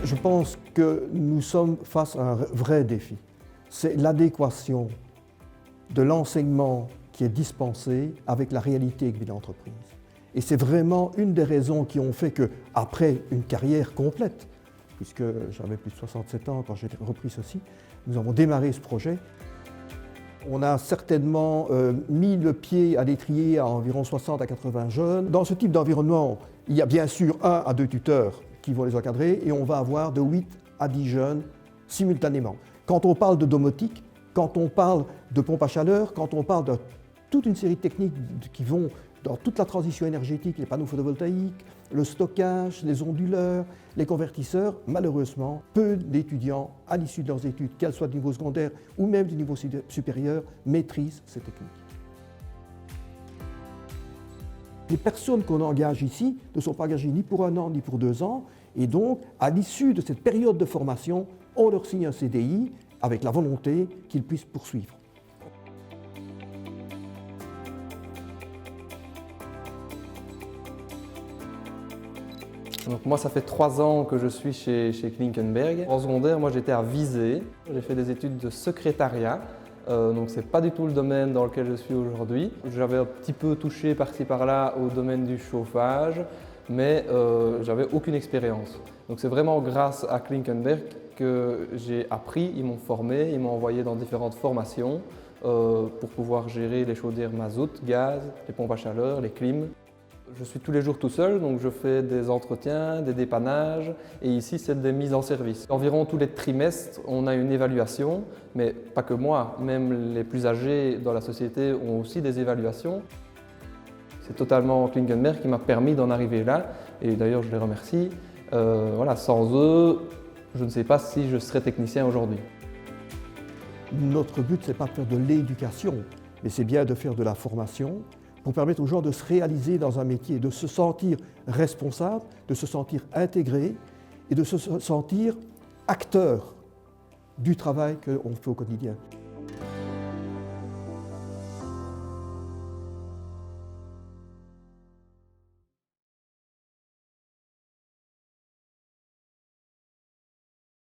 Je pense que nous sommes face à un vrai défi. C'est l'adéquation de l'enseignement qui est dispensé avec la réalité de l'entreprise. Et c'est vraiment une des raisons qui ont fait qu'après une carrière complète, puisque j'avais plus de 67 ans quand j'ai repris ceci, nous avons démarré ce projet. On a certainement mis le pied à l'étrier à environ 60 à 80 jeunes. Dans ce type d'environnement, il y a bien sûr 1 à 2 tuteurs qui vont les encadrer et on va avoir de 8 à 10 jeunes simultanément. Quand on parle de domotique, quand on parle de pompe à chaleur, quand on parle de toute une série de techniques qui vont dans toute la transition énergétique, les panneaux photovoltaïques, le stockage, les onduleurs, les convertisseurs, malheureusement, peu d'étudiants, à l'issue de leurs études, qu'elles soient du niveau secondaire ou même du niveau supérieur, maîtrisent ces techniques. Les personnes qu'on engage ici ne sont pas engagées ni pour 1 an ni pour 2 ans, et donc, à l'issue de cette période de formation, on leur signe un CDI avec la volonté qu'ils puissent poursuivre. Donc moi, ça fait 3 ans que je suis chez Klinkenberg. En secondaire, moi j'étais à Visé. J'ai fait des études de secrétariat, donc c'est pas du tout le domaine dans lequel je suis aujourd'hui. J'avais un petit peu touché par-ci par-là au domaine du chauffage, mais j'avais aucune expérience. Donc c'est vraiment grâce à Klinkenberg que j'ai appris, ils m'ont formé, ils m'ont envoyé dans différentes formations pour pouvoir gérer les chaudières mazout, gaz, les pompes à chaleur, les clims. Je suis tous les jours tout seul, donc je fais des entretiens, des dépannages et ici c'est des mises en service. Environ tous les trimestres, on a une évaluation, mais pas que moi, même les plus âgés dans la société ont aussi des évaluations. C'est totalement Klinkenberg qui m'a permis d'en arriver là et d'ailleurs je les remercie. Voilà, sans eux, je ne sais pas si je serais technicien aujourd'hui. Notre but, ce n'est pas de faire de l'éducation, mais c'est bien de faire de la formation pour permettre aux gens de se réaliser dans un métier, de se sentir responsable, de se sentir intégré et de se sentir acteur du travail qu'on fait au quotidien.